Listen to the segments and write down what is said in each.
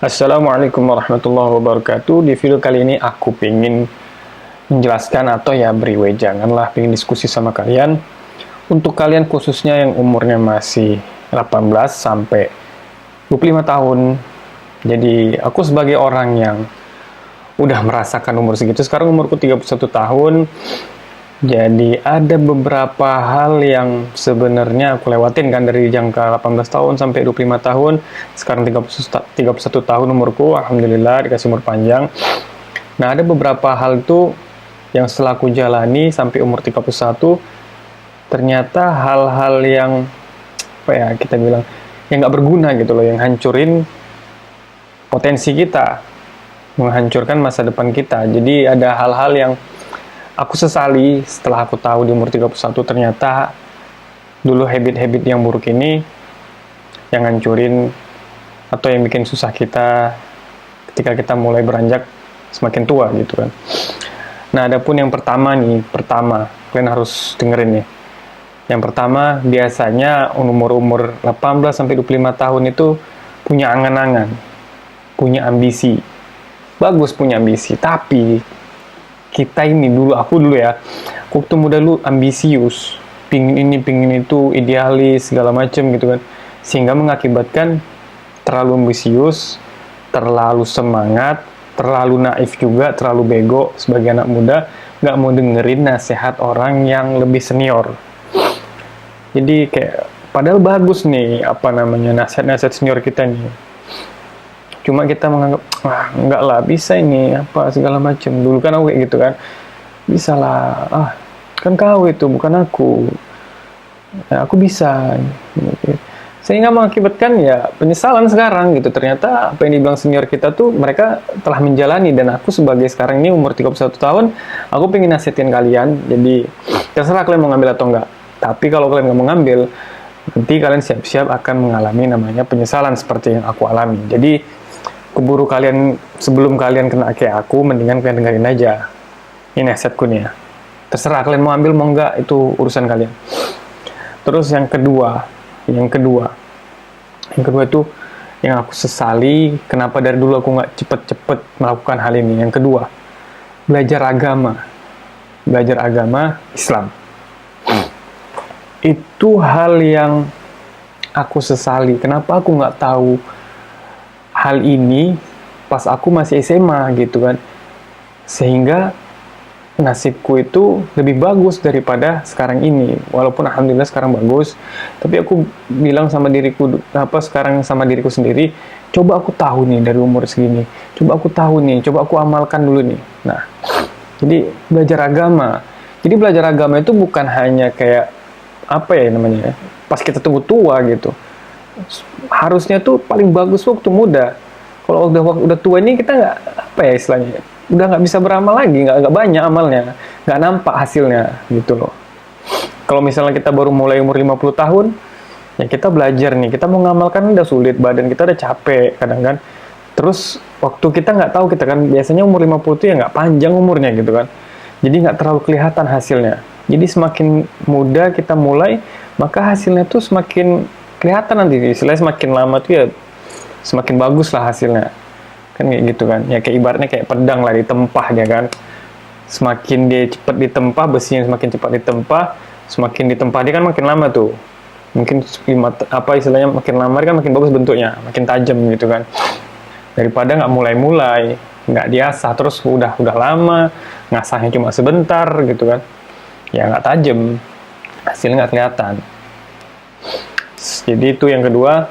Assalamualaikum warahmatullahi wabarakatuh. Di video kali ini aku pengen menjelaskan atau ya beri wejangan lah, pengen diskusi sama kalian. Untuk kalian khususnya yang umurnya masih 18 sampai 25 tahun. Jadi aku sebagai orang yang udah merasakan umur segitu, sekarang umurku 31 tahun. Jadi ada beberapa hal yang sebenarnya aku lewatin kan dari jangka 18 tahun sampai 25 tahun. Sekarang 31 tahun umurku, alhamdulillah dikasih umur panjang. Nah, ada beberapa hal itu yang setelah aku jalani sampai umur 31, ternyata hal-hal yang apa ya kita bilang yang nggak berguna gitu loh, yang hancurin potensi kita, menghancurkan masa depan kita. Jadi ada hal-hal yang aku sesali setelah aku tahu di umur 31 ternyata dulu habit-habit yang buruk ini yang hancurin atau yang bikin susah kita ketika kita mulai beranjak semakin tua gitu kan. Nah, adapun yang pertama kalian harus dengerin nih. Yang pertama, biasanya umur-umur 18 sampai 25 tahun itu punya angan-angan, punya ambisi. Bagus punya ambisi, tapi kita ini aku dulu ya, waktu muda lu ambisius, pingin ini pingin itu, idealis segala macem gitu kan, sehingga mengakibatkan terlalu ambisius, terlalu semangat, terlalu naif juga, terlalu bego sebagai anak muda, nggak mau dengerin nasihat orang yang lebih senior. Jadi kayak padahal bagus nih nasihat-nasihat senior kita nih, cuma kita menganggap enggak lah, bisa ini apa segala macam. Dulu kan aku kayak gitu kan, bisa lah, kan kau itu bukan aku, ya, aku bisa, sehingga mengakibatkan ya penyesalan sekarang gitu. Ternyata apa yang dibilang senior kita tuh mereka telah menjalani, dan aku sebagai sekarang ini umur 31 tahun, aku pengen nasihatin kalian. Jadi terserah kalian mau ngambil atau enggak, tapi kalau kalian nggak mau ngambil, nanti kalian siap-siap akan mengalami namanya penyesalan seperti yang aku alami. Jadi keburu kalian, sebelum kalian kena kayak aku, mendingan kalian dengerin aja ini nasihatku nih ya. Terserah kalian mau ambil mau enggak, itu urusan kalian. Terus yang kedua itu yang aku sesali, kenapa dari dulu aku nggak cepet-cepet melakukan hal ini. Yang kedua, belajar agama Islam. Itu hal yang aku sesali. Kenapa aku nggak tahu hal ini pas aku masih SMA gitu kan, sehingga nasibku itu lebih bagus daripada sekarang ini. Walaupun alhamdulillah sekarang bagus, tapi aku bilang sama diriku sekarang sama diriku sendiri, coba aku tahu nih dari umur segini, coba aku tahu nih, coba aku amalkan dulu nih. Nah, jadi belajar agama itu bukan hanya kayak apa ya namanya, pas kita tunggu tua gitu. Harusnya tuh paling bagus waktu muda. Kalau udah tua ini kita nggak apa ya istilahnya, udah nggak bisa beramal lagi, nggak banyak amalnya, nggak nampak hasilnya gitu loh. Kalau misalnya kita baru mulai umur 50 tahun, ya kita belajar nih, kita mau ngamalkan udah sulit, badan kita udah capek kadang kan. Terus waktu kita nggak tahu, kita kan biasanya umur 50 tuh ya nggak panjang umurnya gitu kan, jadi nggak terlalu kelihatan hasilnya. Jadi semakin muda kita mulai, maka hasilnya tuh semakin kelihatan nanti. Istilahnya semakin lama tuh ya semakin bagus lah hasilnya, kan kayak gitu kan ya. Kayak ibaratnya kayak pedang lah ditempah dia kan, semakin dia cepat ditempah, besinya semakin cepat ditempah, semakin ditempah dia kan makin lama tuh, mungkin istilahnya makin lama kan makin bagus bentuknya, makin tajam gitu kan, daripada nggak mulai nggak diasah, terus udah lama ngasahnya cuma sebentar gitu kan, ya nggak tajam, hasilnya nggak kelihatan. Jadi itu yang kedua,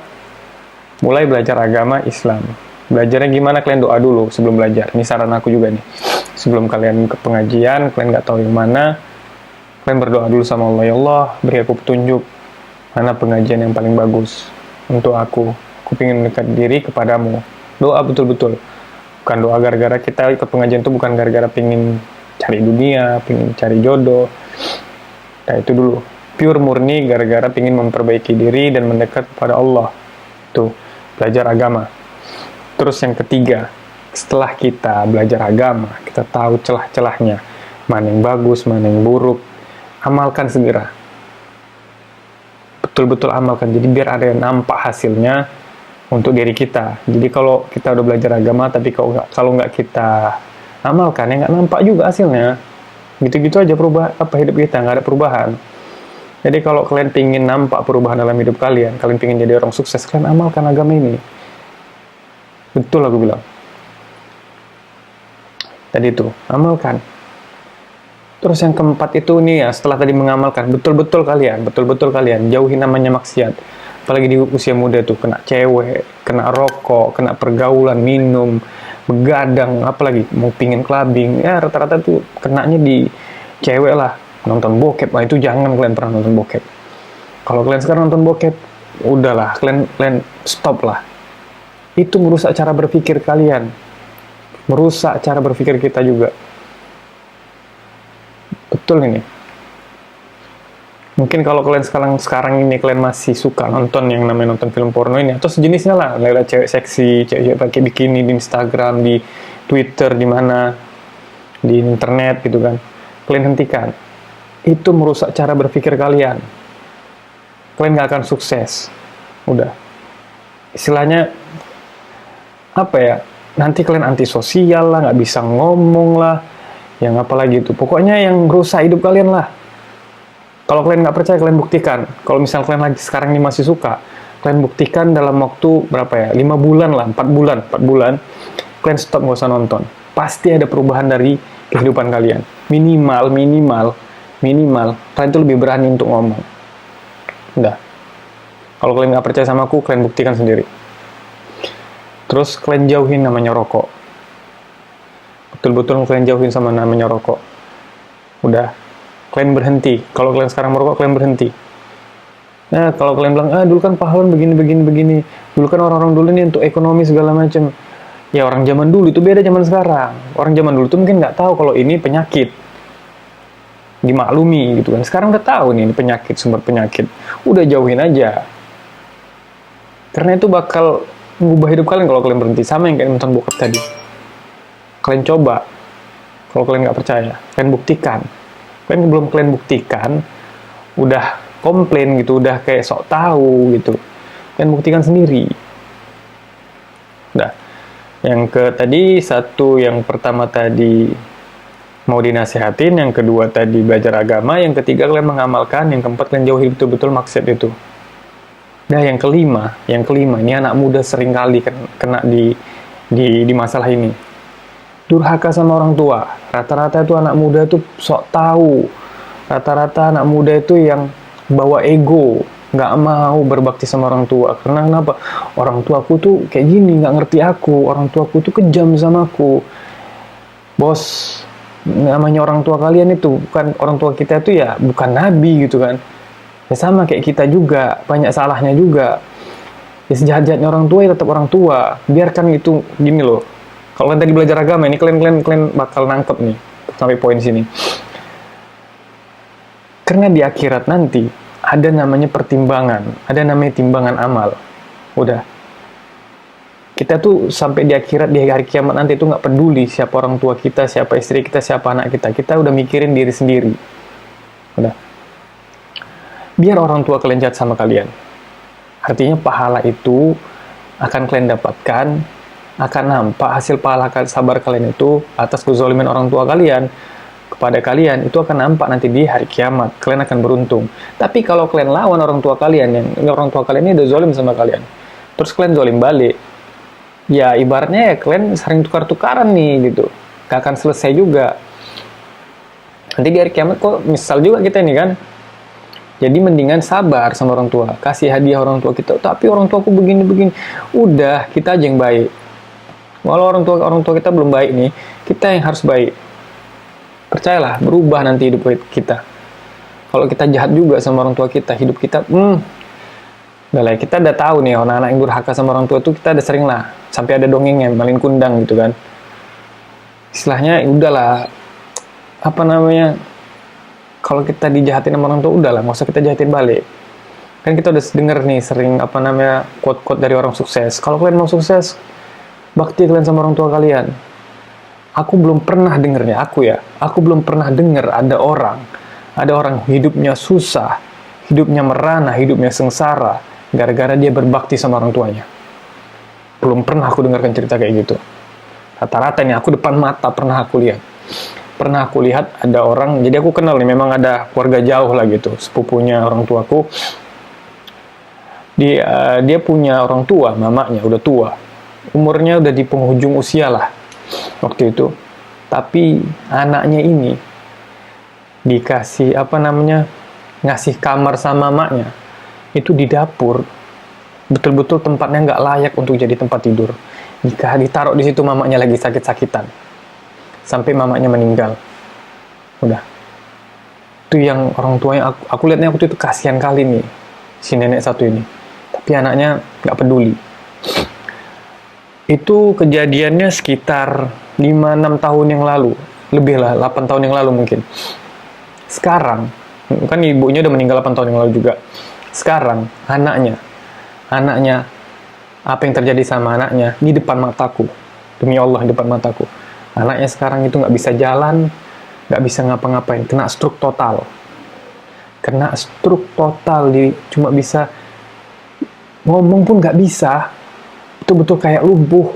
mulai belajar agama Islam. Belajarnya gimana? Kalian doa dulu sebelum belajar. Ini saran aku juga nih. Sebelum kalian ke pengajian, kalian nggak tahu yang mana, kalian berdoa dulu sama Allah. Ya Allah, beri aku petunjuk mana pengajian yang paling bagus untuk aku. Aku ingin mendekat diri kepadamu. Doa betul-betul. Bukan doa gara-gara kita ikut pengajian itu, bukan gara-gara pengen cari dunia, pengen cari jodoh. Nah itu dulu. Pure murni gara-gara ingin memperbaiki diri dan mendekat kepada Allah. Tuh, belajar agama. Terus yang ketiga, setelah kita belajar agama, kita tahu celah-celahnya, mana yang bagus, mana yang buruk, amalkan segera. Betul-betul amalkan. Jadi biar ada yang nampak hasilnya, untuk diri kita. Jadi kalau kita udah belajar agama, tapi kalau nggak kita amalkan, ya nggak nampak juga hasilnya. Gitu-gitu aja hidup kita, nggak ada perubahan. Jadi kalau kalian pingin nampak perubahan dalam hidup kalian pingin jadi orang sukses, kalian amalkan agama ini. Betul aku bilang. Tadi itu, amalkan. Terus yang keempat itu nih ya, setelah tadi mengamalkan, betul-betul kalian jauhi namanya maksiat. Apalagi di usia muda tuh, kena cewek, kena rokok, kena pergaulan, minum, begadang, apalagi mau pingin clubbing, ya rata-rata tuh kenanya di cewek lah, nonton bokep. Nah itu jangan kalian pernah nonton bokep. Kalau kalian sekarang nonton bokep, udahlah, kalian stop lah. Itu merusak cara berpikir kalian, merusak cara berpikir kita juga. Betul ini. Mungkin kalau kalian sekarang ini kalian masih suka nonton yang namanya nonton film porno ini atau sejenisnya lah, lihat cewek seksi, cewek pakai bikini di Instagram, di Twitter, di mana, di internet gitu kan. Kalian hentikan. Itu merusak cara berpikir kalian. Kalian gak akan sukses. Udah. Istilahnya apa ya? Nanti kalian antisosial lah, nggak bisa ngomong lah, yang apalagi itu. Pokoknya yang rusak hidup kalian lah. Kalau kalian nggak percaya, kalian buktikan. Kalau misalnya kalian lagi sekarang ini masih suka, kalian buktikan dalam waktu berapa ya? 5 bulan lah, 4 bulan. Kalian stop, nggak usah nonton. Pasti ada perubahan dari kehidupan kalian. Minimal, kalian tuh lebih berani untuk ngomong. Udah. Kalau kalian nggak percaya sama aku, kalian buktikan sendiri. Terus kalian jauhin namanya rokok. Betul-betul kalian jauhin sama namanya rokok. Udah. Kalian berhenti. Kalau kalian sekarang merokok, kalian berhenti. Nah, kalau kalian bilang, dulu kan pahlawan begini. Dulu kan orang-orang dulu nih untuk ekonomi segala macam. Ya, orang zaman dulu itu beda zaman sekarang. Orang zaman dulu tuh mungkin nggak tahu kalau ini penyakit. Dimaklumi gitu kan. Sekarang udah tahu nih, ini penyakit, sumber penyakit. Udah jauhin aja. Karena itu bakal mengubah hidup kalian kalau kalian berhenti. Sama yang kayak nonton bokep tadi. Kalian coba. Kalau kalian nggak percaya, kalian buktikan. Kalian buktikan, udah komplain gitu, udah kayak sok tahu gitu. Kalian buktikan sendiri. Udah. Yang pertama tadi mau dinasehatin, yang kedua tadi belajar agama, yang ketiga kalian mengamalkan, yang keempat kalian jauhi betul-betul maksiat itu. Nah, yang kelima ini anak muda sering kali kena di masalah ini. Durhaka sama orang tua. Rata-rata itu anak muda itu sok tahu. Rata-rata anak muda itu yang bawa ego, nggak mau berbakti sama orang tua. Karena kenapa? Orang tuaku tuh kayak gini, nggak ngerti aku. Orang tuaku tuh kejam sama aku. Bos, namanya orang tua kalian itu bukan orang tua kita itu ya, bukan nabi gitu kan. Ya sama kayak kita juga, banyak salahnya juga. Ya sejahat-jahatnya orang tua ya tetap orang tua. Biarkan itu gini loh. Kalau kalian tadi belajar agama ini, kalian bakal nangkep nih sampai poin sini. Karena di akhirat nanti ada namanya pertimbangan, ada namanya timbangan amal. Udah. Kita tuh sampai di akhirat, di hari kiamat nanti itu nggak peduli siapa orang tua kita, siapa istri kita, siapa anak kita. Kita udah mikirin diri sendiri. Udah. Biar orang tua kalian jahat sama kalian. Artinya pahala itu akan kalian dapatkan, akan nampak hasil pahala sabar kalian itu atas kezaliman orang tua kalian kepada kalian, itu akan nampak nanti di hari kiamat. Kalian akan beruntung. Tapi kalau kalian lawan orang tua kalian, yang orang tua kalian ini udah zalim sama kalian, terus kalian zalim balik, ya ibaratnya ya kalian sering tukar-tukaran nih gitu, gak akan selesai juga. Nanti di hari kiamat kok misal juga kita ini kan. Jadi mendingan sabar sama orang tua, kasih hadiah orang tua kita. Tapi orang tuaku begini-begini, udah kita aja yang baik. Walau orang tua kita belum baik nih, kita yang harus baik. Percayalah, berubah nanti hidup kita. Kalau kita jahat juga sama orang tua kita, hidup kita, udah lah, kita udah tahu nih anak-anak yang durhaka sama orang tua itu kita udah sering lah, sampai ada dongengnya, malin kundang gitu kan. Istilahnya, udahlah, apa namanya? Kalau kita dijahatin sama orang tua, udahlah, nggak usah kita jahatin balik. Kan kita udah denger nih sering apa namanya quote-quote dari orang sukses. Kalau kalian mau sukses, bakti kalian sama orang tua kalian. Aku belum pernah dengernya, aku belum pernah denger ada orang hidupnya susah, hidupnya merana, hidupnya sengsara, gara-gara dia berbakti sama orang tuanya. Belum pernah aku dengarkan cerita kayak gitu. Rata-rata nih, aku depan mata pernah aku lihat ada orang, jadi aku kenal nih, memang ada keluarga jauh lah gitu, sepupunya orang tuaku. Dia punya orang tua, mamanya udah tua, umurnya udah di penghujung usia lah waktu itu. Tapi anaknya ini dikasih ngasih kamar sama mamanya itu di dapur, betul-betul tempatnya nggak layak untuk jadi tempat tidur. Jika ditaruh di situ, mamanya lagi sakit-sakitan sampai mamanya meninggal. Udah, itu yang orang tuanya, aku lihatnya waktu itu kasihan kali nih si nenek satu ini, tapi anaknya nggak peduli. Itu kejadiannya sekitar 5-6 tahun yang lalu, lebih lah, 8 tahun yang lalu mungkin. Sekarang kan ibunya udah meninggal 8 tahun yang lalu juga. Sekarang anaknya apa yang terjadi sama anaknya di depan mataku, demi Allah, di depan mataku. Anaknya sekarang itu nggak bisa jalan, nggak bisa ngapa-ngapain, kena stroke total, cuma bisa ngomong pun nggak bisa, betul-betul kayak lumpuh.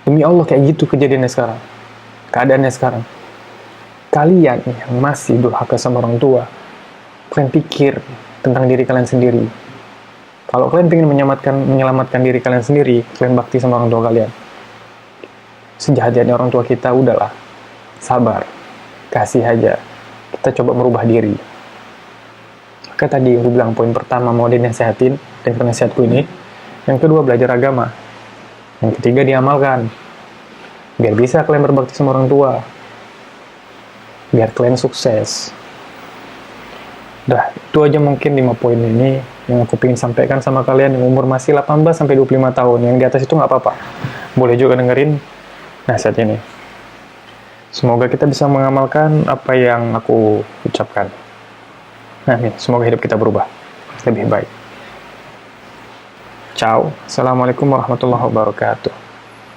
Demi Allah, kayak gitu kejadiannya sekarang, keadaannya sekarang. Kalian yang masih durhaka sama orang tua, kalian pikir tentang diri kalian sendiri. Kalau kalian ingin menyelamatkan diri kalian sendiri, kalian bakti sama orang tua kalian. Sejahat-jahatnya orang tua kita, udahlah, sabar, kasih aja. Kita coba merubah diri. Kayak tadi aku bilang, poin pertama mau dinasehatin, dan penasihatku ini. Yang kedua, belajar agama. Yang ketiga, diamalkan. Biar bisa kalian berbakti sama orang tua. Biar kalian sukses. Udah, itu aja mungkin 5 poin ini yang aku ingin sampaikan sama kalian yang umur masih 18-25 tahun. Yang di atas itu nggak apa-apa. Boleh juga dengerin nasihat ini. Semoga kita bisa mengamalkan apa yang aku ucapkan. Amin. Semoga hidup kita berubah lebih baik. Ciao. Assalamualaikum warahmatullahi wabarakatuh.